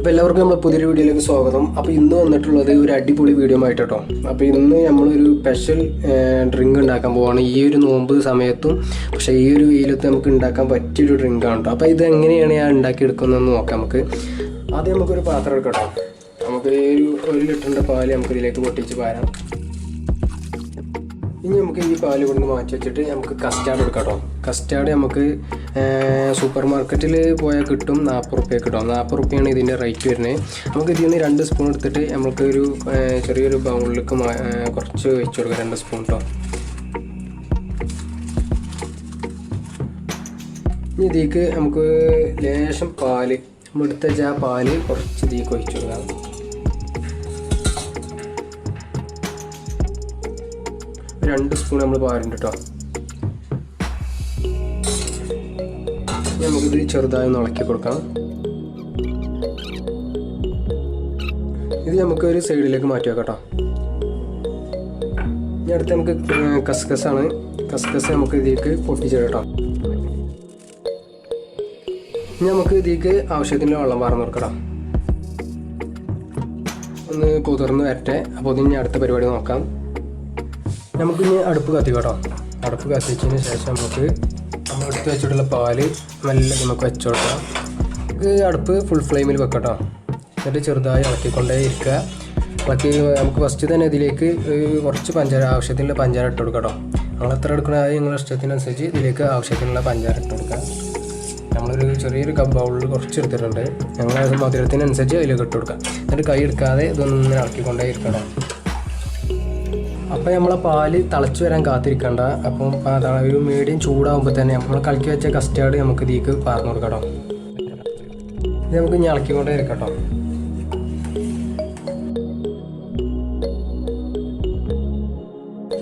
അപ്പോൾ എല്ലാവർക്കും നമ്മുടെ പുതിയൊരു വീഡിയോയിലേക്ക് സ്വാഗതം. അപ്പോൾ ഇന്ന് വന്നിട്ടുള്ളത് ഒരു അടിപൊളി വീഡിയോ ആയിട്ട് കേട്ടോ. അപ്പോൾ ഇന്ന് നമ്മളൊരു സ്പെഷ്യൽ ഡ്രിങ്ക് ഉണ്ടാക്കാൻ പോവാണ്. ഈ ഒരു നോമ്പ് സമയത്തും പക്ഷേ ഈ ഒരു വെയിലത്ത് നമുക്ക് ഉണ്ടാക്കാൻ പറ്റിയൊരു ഡ്രിങ്കാണ് കേട്ടോ. അപ്പോൾ ഇത് എങ്ങനെയാണ് ഞാൻ ഉണ്ടാക്കിയെടുക്കുന്നതെന്ന് നോക്കാം. നമുക്ക് ആദ്യം നമുക്കൊരു പാത്രം എടുക്കാം കേട്ടോ. നമുക്ക് ഒരു ലിറ്ററിൻ്റെ പാല് നമുക്ക് ഇതിലേക്ക് പൊട്ടിച്ച് പാരാം. ഇനി നമുക്ക് ഈ പാല് കൊണ്ട് മാറ്റി വെച്ചിട്ട് നമുക്ക് കസ്റ്റാർഡ് എടുക്കാം കേട്ടോ. കസ്റ്റാർഡ് നമുക്ക് സൂപ്പർ മാർക്കറ്റിൽ പോയാൽ കിട്ടും. 40 റുപ്യ കിട്ടും. 40 റുപ്യാണ് ഇതിൻ്റെ റേറ്റ് വരുന്നത്. നമുക്ക് ഇതിൽ നിന്ന് 2 സ്പൂൺ എടുത്തിട്ട് നമുക്ക് ഒരു ചെറിയൊരു ബൗളിലേക്ക് കുറച്ച് വെച്ച് കൊടുക്കാം. 2 സ്പൂൺ കേട്ടോ. ഇനി ഇതിലേക്ക് നമുക്ക് ലേശം പാല് നമ്മളെടുത്ത് വെച്ചാൽ ആ പാല് കുറച്ച് ഇതിലേക്ക് ഒഴിച്ചു കൊടുക്കാം. രണ്ട് സ്പൂൺ നമ്മൾ പാലുണ്ട് കേട്ടോ. നമുക്കിത് ചെറുതായി ഒന്ന് ഇളക്കി കൊടുക്കാം. ഇത് നമുക്ക് ഒരു സൈഡിലേക്ക് മാറ്റി വെക്കാം കേട്ടോ. ഇനി അടുത്ത് നമുക്ക് കസ്കസാണ്. കസ്കസ് നമുക്ക് ഇതിലേക്ക് പൊട്ടിച്ചിടാം കേട്ടോ. ഇനി നമുക്ക് ഇതിലേക്ക് ആവശ്യത്തിന് വെള്ളം വാർന്നു കൊടുക്കണം. ഒന്ന് കുതിർന്ന് വരട്ടെ. അപ്പോൾ ഇതിന് അടുത്ത പരിപാടി നോക്കാം. നമുക്കിനി അടുപ്പ് കത്തിക്കാം കേട്ടോ. അടുപ്പ് കത്തിച്ചതിന് ശേഷം നമുക്ക് നമ്മൾ എടുത്ത് വെച്ചിട്ടുള്ള പാല് മെല്ലെ നമുക്ക് വെച്ച് കൊടുക്കാം. നമുക്ക് അടുപ്പ് ഫുൾ ഫ്ലെയിമിൽ വെക്കാം കേട്ടോ. എന്നിട്ട് ചെറുതായി ഇളക്കിക്കൊണ്ടേ ഇരിക്കുക. ഇളക്കി നമുക്ക് ഫസ്റ്റ് തന്നെ ഇതിലേക്ക് കുറച്ച് പഞ്ചാര ആവശ്യത്തിനുള്ള പഞ്ചാര ഇട്ട് കൊടുക്കാം കേട്ടോ. നമ്മൾ എത്ര എടുക്കണത് നിങ്ങളുടെ ഇഷ്ടത്തിനനുസരിച്ച് ഇതിലേക്ക് ആവശ്യത്തിനുള്ള പഞ്ചാര ഇട്ട് കൊടുക്കുക. നമ്മളൊരു ചെറിയൊരു ബൗളിൽ കുറച്ച് എടുത്തിട്ടുണ്ട്. ഞങ്ങൾ മധുരത്തിനനുസരിച്ച് അതിലേക്ക് ഇട്ട് കൊടുക്കാം. എന്നിട്ട് കൈ എടുക്കാതെ ഇതൊന്നും ഇളക്കിക്കൊണ്ടേ ഇരിക്കണം. അപ്പോൾ നമ്മളെ പാല് തിളച്ച് വരാൻ കാത്തിരിക്കണ്ട. അപ്പം ഒരു മീഡിയം ചൂടാകുമ്പോൾ തന്നെ നമ്മൾ കലക്കി വെച്ച കസ്റ്റാർഡ് നമുക്ക് ഇതിലേക്ക് പാർന്നു കൊടുക്കട്ടോ. ഇത് നമുക്ക് ഇനി ഇളക്കിക്കൊണ്ടേ ഇരിക്കട്ടോ.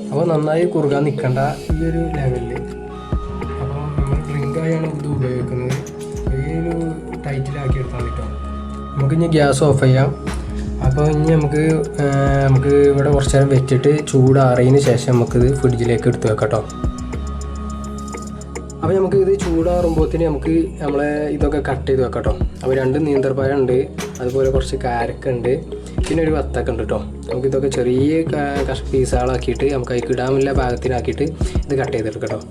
അപ്പോൾ നന്നായി കുറുകാൻ നിൽക്കണ്ട ഈ ഒരു ലെവലിൽ. അപ്പോൾ നമ്മൾ ഡ്രിങ്കായാണ് ഇത് ഉപയോഗിക്കുന്നത്. ഈ ഒരു ടൈറ്റിലാക്കി എടുത്താൽ കേട്ടോ. നമുക്കിനി ഗ്യാസ് ഓഫ് ചെയ്യാം. അപ്പോൾ ഇനി നമുക്ക് ഇവിടെ കുറച്ച് നേരം വെച്ചിട്ട് ചൂടാറിയതിന് ശേഷം നമുക്കിത് ഫ്രിഡ്ജിലേക്ക് എടുത്ത് വെക്കാം കേട്ടോ. അപ്പോൾ നമുക്ക് ഇത് ചൂടാറുമ്പോഴത്തേന് നമുക്ക് നമ്മളെ ഇതൊക്കെ കട്ട് ചെയ്ത് വെക്കാം കേട്ടോ. അപ്പോൾ 2 നീന്തൽപ്പഴം ഉണ്ട്, അതുപോലെ കുറച്ച് കാരക്ക ഉണ്ട്, പിന്നെ ഒരു വത്തക്ക ഉണ്ട് കേട്ടോ. നമുക്കിതൊക്കെ ചെറിയ പീസുകളാക്കിയിട്ട് നമുക്ക് അതിൽ ഇടാനുള്ള പാകത്തിനാക്കിയിട്ട് ഇത് കട്ട് ചെയ്തെടുക്കാം കേട്ടോ.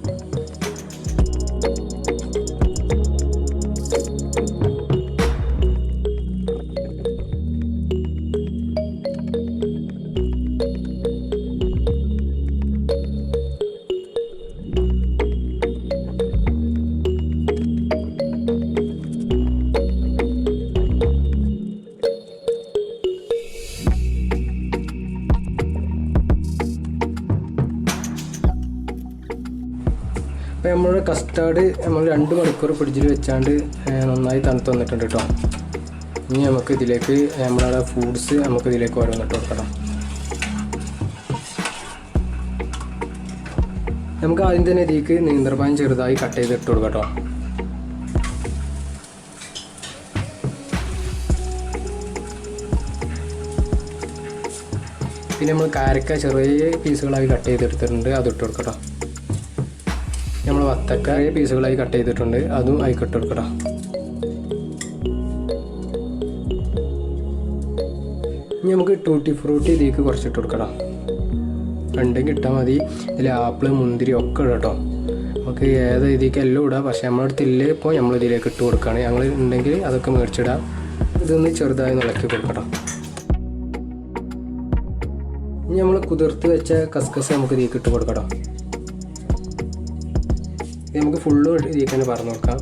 അപ്പോൾ നമ്മളുടെ കസ്റ്റാർഡ് നമ്മൾ 2 മണിക്കൂർ ഫ്രിഡ്ജിൽ വെച്ചാണ്ട് നന്നായി തണുത്ത് വന്നിട്ടുണ്ട് കേട്ടോ. ഇനി നമുക്ക് ഇതിലേക്ക് നമ്മളുടെ ഫ്രൂട്ട്സ് നമുക്ക് ഇതിലേക്ക് ഓരോന്നിട്ട് കൊടുക്കണം. നമുക്ക് ആദ്യം തന്നെ ഇതിലേക്ക് നീന്തൽപ്പാൻ ചെറുതായി കട്ട് ചെയ്തിട്ട് കൊടുക്കാം കേട്ടോ. പിന്നെ നമ്മൾ കാരക്ക ചെറിയ പീസുകളായി കട്ട് ചെയ്തെടുത്തിട്ടുണ്ട്, അതിട്ട് കൊടുക്കട്ടോ. നമ്മൾ വത്തക്ക പീസുകളായി കട്ട് ചെയ്തിട്ടുണ്ട്, അതും ആയിക്കിട്ട് കൊടുക്കട്ടോ. ഇനി നമുക്ക് ടൂട്ടി ഫ്രൂട്ടി ഇതിലേക്ക് കുറച്ചിട്ട് കൊടുക്കണം. 2 കിട്ടാൽ മതി. ഇതിൽ ആപ്പിള് മുന്തിരി ഒക്കെ ഇടാം കേട്ടോ. നമുക്ക് ഏത് ഇതിലേക്ക് എല്ലാം ഇടാം. പക്ഷേ നമ്മളടുത്തില്ല ഇപ്പോൾ നമ്മൾ ഇതിലേക്ക് ഇട്ട് കൊടുക്കുകയാണ്. ഞങ്ങൾ ഉണ്ടെങ്കിൽ അതൊക്കെ മേടിച്ചിടാം. ഇതൊന്ന് ചെറുതായി ഇളക്കി കൊടുക്കട്ടോ. ഇനി നമ്മൾ കുതിർത്ത് വെച്ച കസ്കസ് നമുക്ക് ഇതിലേക്ക് ഇട്ട് കൊടുക്കട്ടോ. ഇത് നമുക്ക് ഫുള്ളും ഇതിലേക്ക് തന്നെ പറഞ്ഞു കൊടുക്കാം.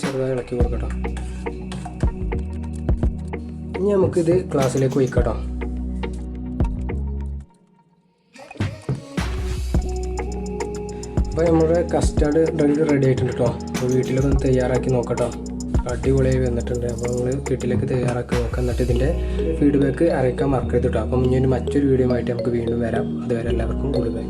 ചെറുതായി ഇളക്കി കൊടുക്കട്ടോ. ഇനി നമുക്കിത് ഗ്ലാസ്സിലേക്ക് ഒഴിക്കട്ടോ. അപ്പോൾ നമ്മുടെ കസ്റ്റാർഡ് ഡ്രിങ്ക് റെഡി ആയിട്ടുണ്ട് കേട്ടോ. അപ്പോൾ വീട്ടിലൊക്കെ ഒന്ന് തയ്യാറാക്കി നോക്കട്ടോ. അടിപൊളിയായി വന്നിട്ടുണ്ട്. അപ്പോൾ നമ്മൾ വീട്ടിലേക്ക് തയ്യാറാക്കി നോക്കാം. എന്നിട്ട് ഇതിൻ്റെ ഫീഡ്ബാക്ക് അറിയിക്കാൻ മറക്കരുത് കേട്ടോ. അപ്പം ഇനി മറ്റൊരു വീഡിയോ ആയിട്ട് നമുക്ക് വീണ്ടും വരാം. അതുവരെ എല്ലാവർക്കും ഗുഡ് ബൈ.